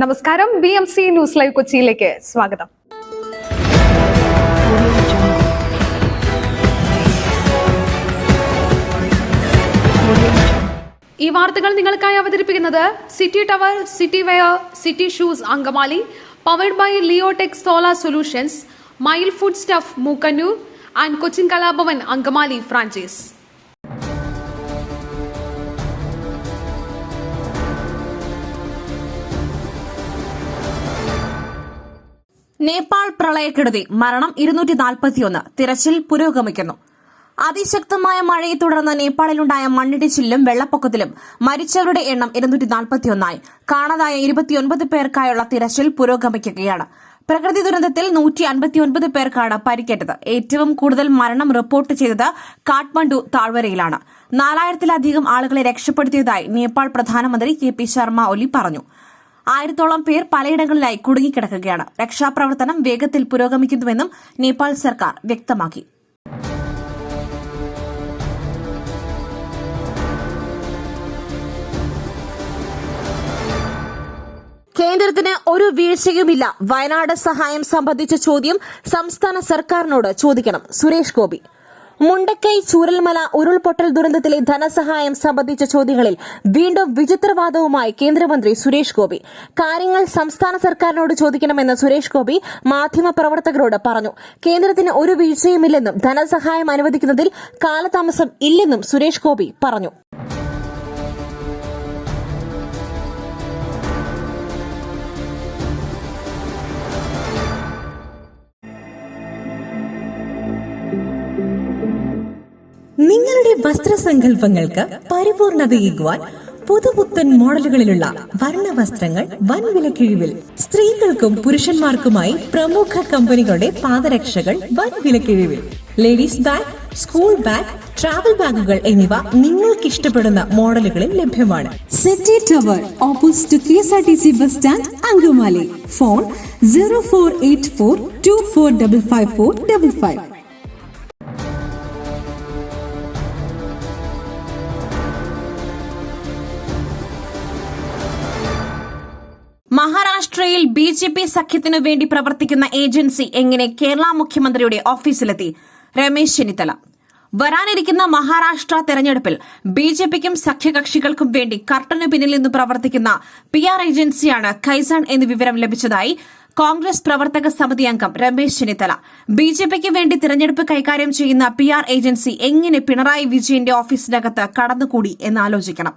നമസ്കാരം. BMC news live കൊച്ചിയിലേക്ക് സ്വാഗതം. ഈ വാർത്തകൾ നിങ്ങൾക്കായി അവതരിപ്പിക്കുന്നത് city tower, city wear, city shoes Angamaly, powered by Leotech solar solutions, mile food stuff Mookkannoor and Cochin Kalabhavan Angamaly franchise. Nepal പ്രളയക്കെടുതി, മരണം 241, തിരച്ചിൽ പുരോഗമിക്കുന്നു. അതിശക്തമായ മഴയെ തുടർന്ന് നേപ്പാളിലുണ്ടായ മണ്ണിടിച്ചിലിലും വെള്ളപ്പൊക്കത്തിലും മരിച്ചവരുടെ എണ്ണം 241. കാണാതായ 29 പേർക്കായുള്ള തിരച്ചിൽ പുരോഗമിക്കുകയാണ്. പ്രകൃതി ദുരന്തത്തിൽ 159 പേർക്കാണ് പരിക്കേറ്റത്. ഏറ്റവും കൂടുതൽ മരണം റിപ്പോർട്ട് ചെയ്തത് കാഠ്മണ്ഡു താഴ്വരയിലാണ്. 4000-ലധികം ആളുകളെ രക്ഷപ്പെടുത്തിയതായി നേപ്പാൾ പ്രധാനമന്ത്രി KP ശർമ്മ ഒലി പറഞ്ഞു. 1000-ഓളം പേർ പലയിടങ്ങളിലായി കുടുങ്ങിക്കിടക്കുകയാണ്. രക്ഷാപ്രവർത്തനം വേഗത്തിൽ പുരോഗമിക്കുന്നുവെന്നും നേപ്പാൾ സർക്കാർ വ്യക്തമാക്കി. കേന്ദ്രത്തിന് ഒരു വീഴ്ചയുമില്ല. വയനാട് സഹായം സംബന്ധിച്ച ചോദ്യം സംസ്ഥാന സർക്കാരിനോട് ചോദിക്കണം. സുരേഷ് ഗോപി. മുണ്ടക്കൈ ചൂരൽമല ഉരുൾപൊട്ടൽ ദുരന്തത്തിലെ ധനസഹായം സംബന്ധിച്ച ചോദ്യങ്ങളിൽ വീണ്ടും വിചിത്രവാദവുമായി കേന്ദ്രമന്ത്രി സുരേഷ് ഗോപി. കാര്യങ്ങൾ സംസ്ഥാന സർക്കാരിനോട് ചോദിക്കണമെന്ന് സുരേഷ് ഗോപി മാധ്യമപ്രവർത്തകരോട് പറഞ്ഞു. കേന്ദ്രത്തിന് ഒരു വീഴ്ചയുമില്ലെന്നും ധനസഹായം അനുവദിക്കുന്നതിൽ കാലതാമസം ഇല്ലെന്നും സുരേഷ് ഗോപി പറഞ്ഞു. നിങ്ങളുടെ വസ്ത്രസങ്കല്പങ്ങൾക്ക് പരിപൂർണതയേകുവാൻ പുതുപുത്തൻ മോഡലുകളിലുള്ള വർണ്ണവസ്ത്രങ്ങൾ വൻ വിലക്കിഴിവിൽ. സ്ത്രീകൾക്കും പുരുഷന്മാർക്കുമായി പ്രമുഖ കമ്പനികളുടെ പാദരക്ഷകൾ വൻ വിലക്കിഴിവിൽ. Ladies bag, school bag, travel ബാഗുകൾ എന്നിവ നിങ്ങൾക്ക് ഇഷ്ടപ്പെടുന്ന മോഡലുകളിൽ ലഭ്യമാണ്. City tower, opposite KSRTC bus stand, Angamaly. Phone 0484245555. മഹാരാഷ്ട്രയിൽ BJP സഖ്യത്തിനു വേണ്ടി പ്രവർത്തിക്കുന്ന ഏജൻസി എങ്ങനെ കേരള മുഖ്യമന്ത്രിയുടെ ഓഫീസിലെത്തി? രമേശ് ചെന്നിത്തല. വരാനിരിക്കുന്ന മഹാരാഷ്ട്ര തെരഞ്ഞെടുപ്പിൽ BJPക്കും സഖ്യകക്ഷികൾക്കും വേണ്ടി കർട്ടനു പിന്നിൽ നിന്ന് പ്രവർത്തിക്കുന്ന PR ഏജൻസിയാണ് കൈസൺ എന്ന് വിവരം ലഭിച്ചതായി കോൺഗ്രസ് പ്രവർത്തക സമിതി അംഗം രമേശ് ചെന്നിത്തല. BJPക്ക് വേണ്ടി തിരഞ്ഞെടുപ്പ് കൈകാര്യം ചെയ്യുന്ന PR ഏജൻസി എങ്ങനെ പിണറായി വിജയന്റെ ഓഫീസിനകത്ത് കടന്നുകൂടി എന്നാലോചിക്കണം.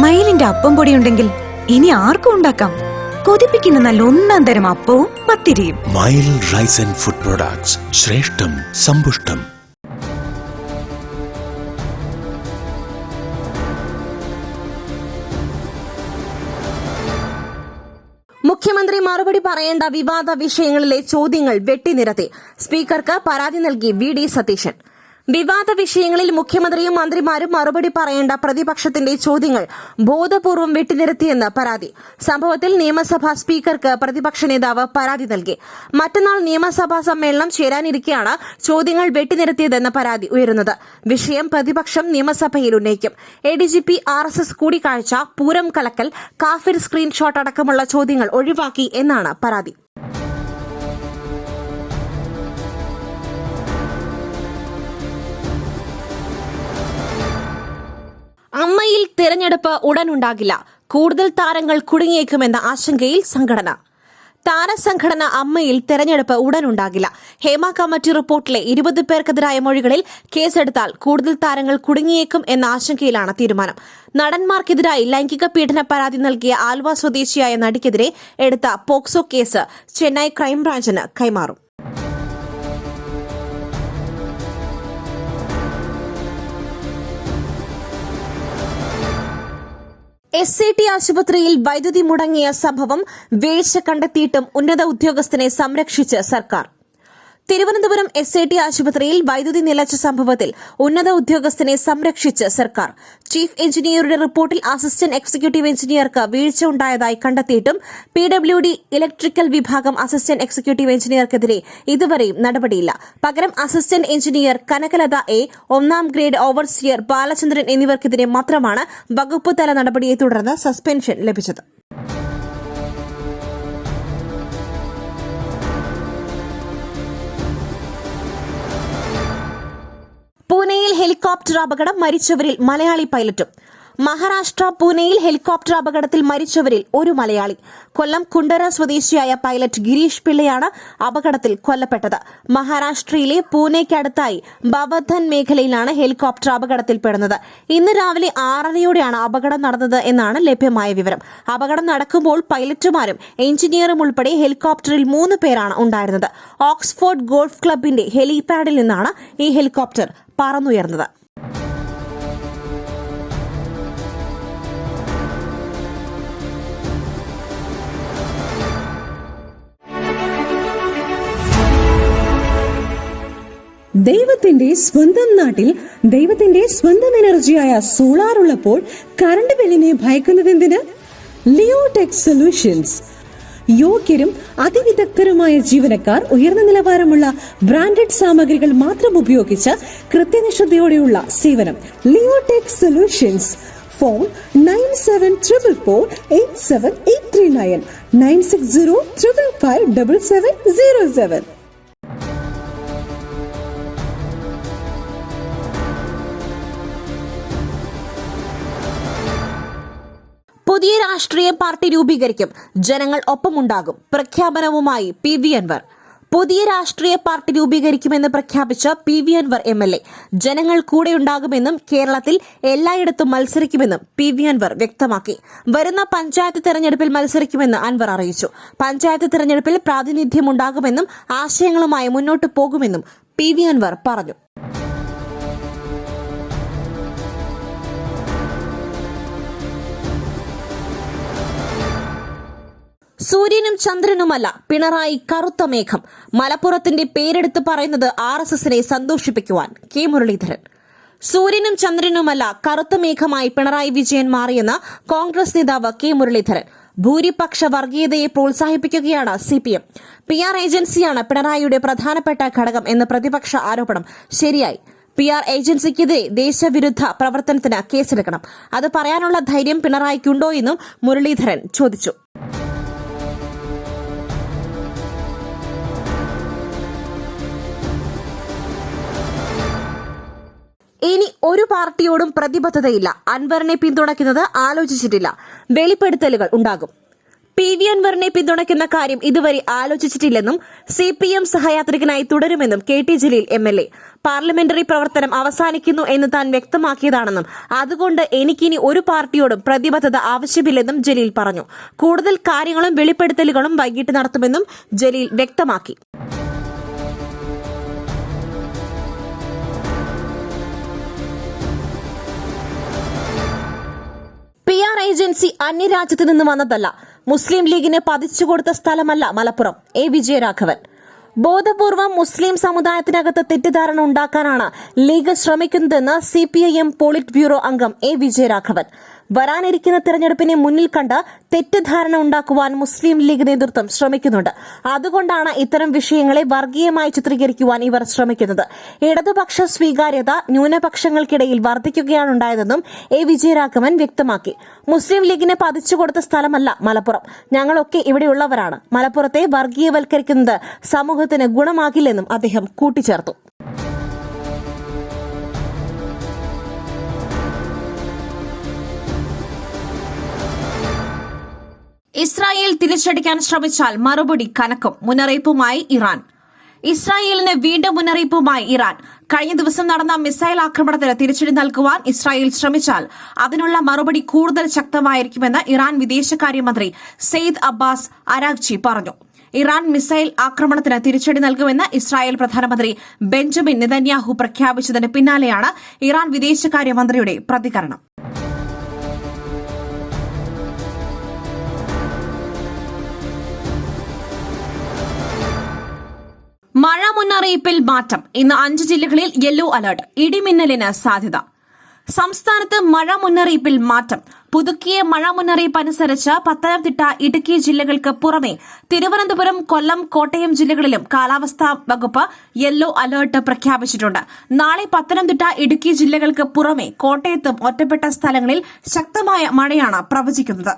മയിലിന്റെ അപ്പം പൊടിയുണ്ടെങ്കിൽ ഇനി ആർക്കും ഉണ്ടാക്കാം. കൊതിപ്പിക്കുന്ന നല്ല ഒന്നാം തരം അപ്പവും പത്തിരിയും. മയിൽ റൈസ് ആൻഡ് ഫുഡ് പ്രൊഡക്ട്സ്, ശ്രേഷ്ഠം സമ്പുഷ്ടം. മുഖ്യമന്ത്രി മറുപടി പറയേണ്ട വിവാദ വിഷയങ്ങളിലെ ചോദ്യങ്ങൾ വെട്ടിനിരത്തി. സ്പീക്കർക്ക് പരാതി നൽകി VD സതീശൻ. വിവാദ വിഷയങ്ങളിൽ മുഖ്യമന്ത്രിയും മന്ത്രിമാരും മറുപടി പറയേണ്ട പ്രതിപക്ഷത്തിന്റെ ചോദ്യങ്ങൾ ബോധപൂർവം വെട്ടിനിരത്തിയെന്ന് പരാതി. സംഭവത്തിൽ നിയമസഭാ സ്പീക്കർക്ക് പ്രതിപക്ഷ നേതാവ് പരാതി നൽകി. മറ്റന്നാൾ നിയമസഭാ സമ്മേളനം ചേരാനിരിക്കെയാണ് ചോദ്യങ്ങൾ വെട്ടിനിരത്തിയതെന്ന പരാതി ഉയരുന്നത്. വിഷയം പ്രതിപക്ഷം നിയമസഭയിൽ ഉന്നയിക്കും. ADGP RSS കൂടിക്കാഴ്ച, പൂരം കലക്കൽ, കാഫിർ സ്ക്രീൻഷോട്ട് അടക്കമുള്ള ചോദ്യങ്ങൾ ഒഴിവാക്കി എന്നാണ് പരാതി. അമ്മയിൽ തെരഞ്ഞെടുപ്പ് ഉടനുണ്ടാകില്ല. കൂടുതൽ താരങ്ങൾ കുടുങ്ങിയേക്കുമെന്ന ആശങ്കയിൽ സംഘടന. താരസംഘടന അമ്മയിൽ തെരഞ്ഞെടുപ്പ് ഉടനുണ്ടാകില്ല. ഹേമ കമ്മിറ്റി റിപ്പോർട്ടിലെ 20 പേർക്കെതിരായ മൊഴികളിൽ കേസെടുത്താൽ കൂടുതൽ താരങ്ങൾ കുടുങ്ങിയേക്കും എന്ന ആശങ്കയിലാണ് തീരുമാനം. നടന്മാർക്കെതിരായി ലൈംഗിക പീഡന പരാതി നൽകിയ ആലുവ സ്വദേശിയായ നടിക്കെതിരെ എടുത്ത പോക്സോ കേസ് ചെന്നൈ ക്രൈംബ്രാഞ്ചിന് കൈമാറും. SAT ആശുപത്രിയിൽ വൈദ്യുതി മുടങ്ങിയ സംഭവം വീഴ്ച കണ്ടെത്തിയിട്ടും ഉന്നത ഉദ്യോഗസ്ഥനെ സംരക്ഷിച്ച് സർക്കാർ. തിരുവനന്തപുരം SAT ആശുപത്രിയിൽ വൈദ്യുതി നിലച്ച സംഭവത്തിൽ ഉന്നത ഉദ്യോഗസ്ഥനെ സംരക്ഷിച്ച് സർക്കാർ. ചീഫ് എഞ്ചിനീയറുടെ റിപ്പോർട്ടിൽ അസിസ്റ്റന്റ് എക്സിക്യൂട്ടീവ് എഞ്ചിനീയർക്ക് വീഴ്ച ഉണ്ടായതായി കണ്ടെത്തിയിട്ടും PWD ഇലക്ട്രിക്കൽ വിഭാഗം അസിസ്റ്റന്റ് എക്സിക്യൂട്ടീവ് എഞ്ചിനീയർക്കെതിരെ ഇതുവരെയും നടപടിയില്ല. പകരം അസിസ്റ്റന്റ് എഞ്ചിനീയർ കനകലത A, 1ാം ഗ്രേഡ് ഓവർസിയർ ബാലചന്ദ്രൻ എന്നിവർക്കെതിരെ മാത്രമാണ് വകുപ്പ് തല നടപടിയെ തുടർന്ന് സസ്പെൻഷൻ ലഭിച്ചത്. പൂനെയിൽ ഹെലികോപ്റ്റർ അപകടം, മരിച്ചവരിൽ മലയാളി പൈലറ്റും. മഹാരാഷ്ട്ര പൂനെയിൽ ഹെലികോപ്റ്റർ അപകടത്തിൽ മരിച്ചവരിൽ ഒരു മലയാളി. കൊല്ലം കുണ്ടറ സ്വദേശിയായ പൈലറ്റ് ഗിരീഷ് പിള്ളയാണ് അപകടത്തിൽ കൊല്ലപ്പെട്ടത്. മഹാരാഷ്ട്രയിലെ പൂനെയ്ക്കടുത്തായി ബവധൻ മേഖലയിലാണ് ഹെലികോപ്റ്റർ അപകടത്തിൽപ്പെടുന്നത്. ഇന്ന് രാവിലെ 6:30യോടെയാണ് അപകടം നടന്നത് എന്നാണ് ലഭ്യമായ വിവരം. അപകടം നടക്കുമ്പോൾ പൈലറ്റുമാരും എഞ്ചിനീയറും ഉൾപ്പെടെ ഹെലികോപ്റ്ററിൽ 3 പേരാണ് ഉണ്ടായിരുന്നത്. ഓക്സ്ഫോർഡ് ഗോൾഫ് ക്ലബിന്റെ ഹെലിപാഡിൽ നിന്നാണ് ഈ ഹെലികോപ്റ്റർ പറന്നുയർന്നത്. ദൈവത്തിന്റെ സ്വന്തം നാട്ടിൽ ദൈവത്തിന്റെ സ്വന്തം എനർജിയായ സോളാർ ഉള്ളപ്പോൾ കറണ്ട് ബില്ലിനെ ഭയക്കുന്നതെന്തിന്? Leotech solutions. യോഗ്യരും അതിവിദഗ്ധരുമായ ജീവനക്കാർ, ഉയർന്ന നിലവാരമുള്ള ബ്രാൻഡഡ് സാമഗ്രികൾ മാത്രം ഉപയോഗിച്ച് കൃത്യനിഷ്ഠതയോടെയുള്ള സേവനം. Leotech solutions. ഫോൺ 9744487839 9605557707. പുതിയ രാഷ്ട്രീയ പാർട്ടി രൂപീകരിക്കും, ജനങ്ങൾ ഒപ്പമുണ്ടാകും. പ്രഖ്യാപനവുമായി PV അൻവർ. പുതിയ രാഷ്ട്രീയ പാർട്ടി രൂപീകരിക്കുമെന്ന് പ്രഖ്യാപിച്ച PV അൻവർ MLA ജനങ്ങൾ കൂടെയുണ്ടാകുമെന്നും കേരളത്തിൽ എല്ലായിടത്തും മത്സരിക്കുമെന്നും PV അൻവർ വ്യക്തമാക്കി. വരുന്ന പഞ്ചായത്ത് തെരഞ്ഞെടുപ്പിൽ മത്സരിക്കുമെന്ന് അൻവർ അറിയിച്ചു. പഞ്ചായത്ത് തെരഞ്ഞെടുപ്പിൽ പ്രാതിനിധ്യമുണ്ടാകുമെന്നും ആശയങ്ങളുമായി മുന്നോട്ടു പോകുമെന്നും PV അൻവർ പറഞ്ഞു. സൂര്യനും ചന്ദ്രനുമല്ല പിണറായി കറുത്ത മേഘം. മലപ്പുറത്തിന്റെ പേരെടുത്ത് പറയുന്നത് RSSനെ സന്തോഷിപ്പിക്കുവാൻ. K. മുരളീധരൻ. സൂര്യനും ചന്ദ്രനുമല്ല കറുത്ത മേഘമായി പിണറായി വിജയൻ മാറിയെന്ന് കോൺഗ്രസ് നേതാവ് K. മുരളീധരൻ. ഭൂരിപക്ഷ വർഗീയതയെ പ്രോത്സാഹിപ്പിക്കുകയാണ് CPM. PR ഏജൻസിയാണ് പിണറായിയുടെ പ്രധാനപ്പെട്ട ഘടകം എന്ന പ്രതിപക്ഷ ആരോപണം ശരിയായി. PR ഏജൻസിക്കെതിരെ ദേശവിരുദ്ധ പ്രവർത്തനത്തിന് കേസെടുക്കണം. അത് പറയാനുള്ള ധൈര്യം പിണറായിക്കുണ്ടോ എന്നും മുരളീധരൻ ചോദിച്ചു. ഇനി ഒരു പാർട്ടിയോടും പ്രതിബദ്ധതയില്ല. അൻവറിനെ പിന്തുണയ്ക്കുന്നത് ആലോചിച്ചിട്ടില്ല. വെളിപ്പെടുത്തലുകൾ ഉണ്ടാകും. PV അൻവറിനെ പിന്തുണയ്ക്കുന്ന കാര്യം ഇതുവരെ ആലോചിച്ചിട്ടില്ലെന്നും CPM സഹയാത്രികനായി തുടരുമെന്നും KT ജലീൽ MLA. പാർലമെന്ററി പ്രവർത്തനം അവസാനിക്കുന്നു എന്ന് താൻ വ്യക്തമാക്കിയതാണെന്നും അതുകൊണ്ട് എനിക്കിനി ഒരു പാർട്ടിയോടും പ്രതിബദ്ധത ആവശ്യമില്ലെന്നും ജലീൽ പറഞ്ഞു. കൂടുതൽ കാര്യങ്ങളും വെളിപ്പെടുത്തലുകളും വൈകിട്ട് നടത്തുമെന്നും ജലീൽ വ്യക്തമാക്കി. PR ഏജൻസി അന്യരാജ്യത്ത് നിന്ന് വന്നതല്ല. മുസ്ലിം ലീഗിന് പതിച്ചുകൊടുത്ത സ്ഥലമല്ല മലപ്പുറം. A. വിജയരാഘവൻ. ബോധപൂർവം മുസ്ലിം സമുദായത്തിനകത്ത് തെറ്റിദ്ധാരണ ഉണ്ടാക്കാനാണ് ലീഗ് ശ്രമിക്കുന്നതെന്ന് CPIM പോളിറ്റ് ബ്യൂറോ അംഗം A. വിജയരാഘവൻ. വരാനിരിക്കുന്ന തെരഞ്ഞെടുപ്പിനെ മുന്നിൽ കണ്ട് തെറ്റിദ്ധാരണ ഉണ്ടാക്കുവാൻ മുസ്ലിം ലീഗ് നേതൃത്വം ശ്രമിക്കുന്നുണ്ട്. അതുകൊണ്ടാണ് ഇത്തരം വിഷയങ്ങളെ വർഗീയമായി ചിത്രീകരിക്കുവാൻ ഇവർ ശ്രമിക്കുന്നത്. ഇടതുപക്ഷ സ്വീകാര്യത ന്യൂനപക്ഷങ്ങൾക്കിടയിൽ വർദ്ധിക്കുകയാണുണ്ടായതെന്നും A. വിജയരാഘവൻ വ്യക്തമാക്കി. മുസ്ലിം ലീഗിന് പതിച്ചുകൊടുത്ത സ്ഥലമല്ല മലപ്പുറം. ഞങ്ങളൊക്കെ ഇവിടെയുള്ളവരാണ്. മലപ്പുറത്തെ വർഗീയവൽക്കരിക്കുന്നത് സമൂഹത്തിന് ഗുണമാകില്ലെന്നും അദ്ദേഹം കൂട്ടിച്ചേർത്തു. ഇസ്രായേൽ തിരിച്ചടിക്കാൻ ശ്രമിച്ചാൽ മറുപടി കനക്കും. മുന്നറിയിപ്പുമായി ഇറാൻ. ഇസ്രായേലിന് വീണ്ടും മുന്നറിയിപ്പുമായി ഇറാൻ. കഴിഞ്ഞ ദിവസം നടന്ന മിസൈൽ ആക്രമണത്തിന് തിരിച്ചടി നൽകുവാൻ ഇസ്രായേൽ ശ്രമിച്ചാൽ അതിനുള്ള മറുപടി കൂടുതൽ ശക്തമായിരിക്കുമെന്ന് ഇറാൻ വിദേശകാര്യമന്ത്രി സെയ്ദ് അബ്ബാസ് അരാഗ്ചി പറഞ്ഞു. ഇറാൻ മിസൈൽ ആക്രമണത്തിന് തിരിച്ചടി നൽകുമെന്ന് ഇസ്രായേൽ പ്രധാനമന്ത്രി ബെഞ്ചമിൻ നെതന്യാഹു പ്രഖ്യാപിച്ചതിന് പിന്നാലെയാണ് ഇറാൻ വിദേശകാര്യമന്ത്രിയുടെ പ്രതികരണം. മഴ മുന്നറിയിപ്പിൽ മാറ്റം. ഇന്ന് 5 ജില്ലകളിൽ യെല്ലോ അലർട്ട്. ഇടിമിന്നലിന് സാധ്യത. സംസ്ഥാനത്ത് മഴ മുന്നറിയിപ്പിൽ മാറ്റം. പുതുക്കിയ മഴ മുന്നറിയിപ്പ് അനുസരിച്ച് പത്തനംതിട്ട, ഇടുക്കി ജില്ലകൾക്ക് പുറമെ തിരുവനന്തപുരം, കൊല്ലം, കോട്ടയം ജില്ലകളിലും കാലാവസ്ഥാ വകുപ്പ് യെല്ലോ അലർട്ട് പ്രഖ്യാപിച്ചിട്ടുണ്ട്. നാളെ പത്തനംതിട്ട, ഇടുക്കി ജില്ലകൾക്ക് പുറമെ കോട്ടയത്തും ഒറ്റപ്പെട്ട സ്ഥലങ്ങളിൽ ശക്തമായ മഴയാണ് പ്രവചിക്കുന്നത്.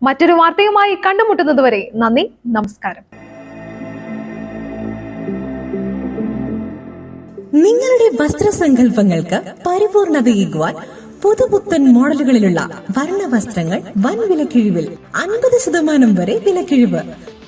മറ്റൊരു വാർത്തയുമായി കണ്ടുമുട്ടുന്നതുവരെ നന്ദി, നമസ്കാരം. നിങ്ങളുടെ വസ്ത്രസങ്കല്പങ്ങൾക്ക് പരിപൂർണതയേകുവാൻ പുതുപുത്തൻ മോഡലുകളിലുള്ള വർണ്ണവസ്ത്രങ്ങൾ വൻ വിലക്കിഴിവിൽ 50% വരെ വിലക്കിഴിവ്.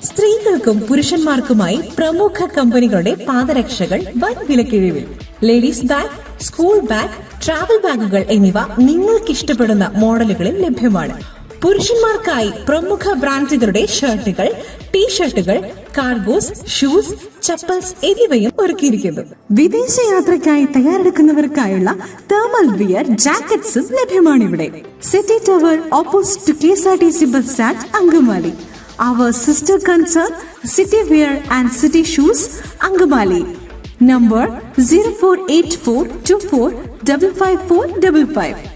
സ്ത്രീകൾക്കും പുരുഷന്മാർക്കുമായി പ്രമുഖ കമ്പനികളുടെ പാദരക്ഷകൾ വൻ വിലക്കിഴിവിൽ. Ladies bag, school bag, travel ബാഗുകൾ എന്നിവ നിങ്ങൾക്ക് ഇഷ്ടപ്പെടുന്ന മോഡലുകളിൽ ലഭ്യമാണ്. പുരുഷന്മാർക്കായി പ്രമുഖ ബ്രാൻഡുകളുടെ ഷർട്ടുകൾ, ടീഷർട്ടുകൾ, കാർഗോസ്, ഷൂസ്, ചപ്പൽസ് എന്നിവയും ഒരുക്കിയിരിക്കുന്നു. വിദേശയാത്രയ്ക്കായി തയ്യാറെടുക്കുന്നവർക്കായുള്ള തേർമൽ വിയർ, ജാക്കറ്റ്സും ലഭ്യമാണിവിടെ. City tower opposite to KSRTC bus stand, Angamaly. Our sister concern, City Wear and City Shoes, Angamali. Number 048424555455.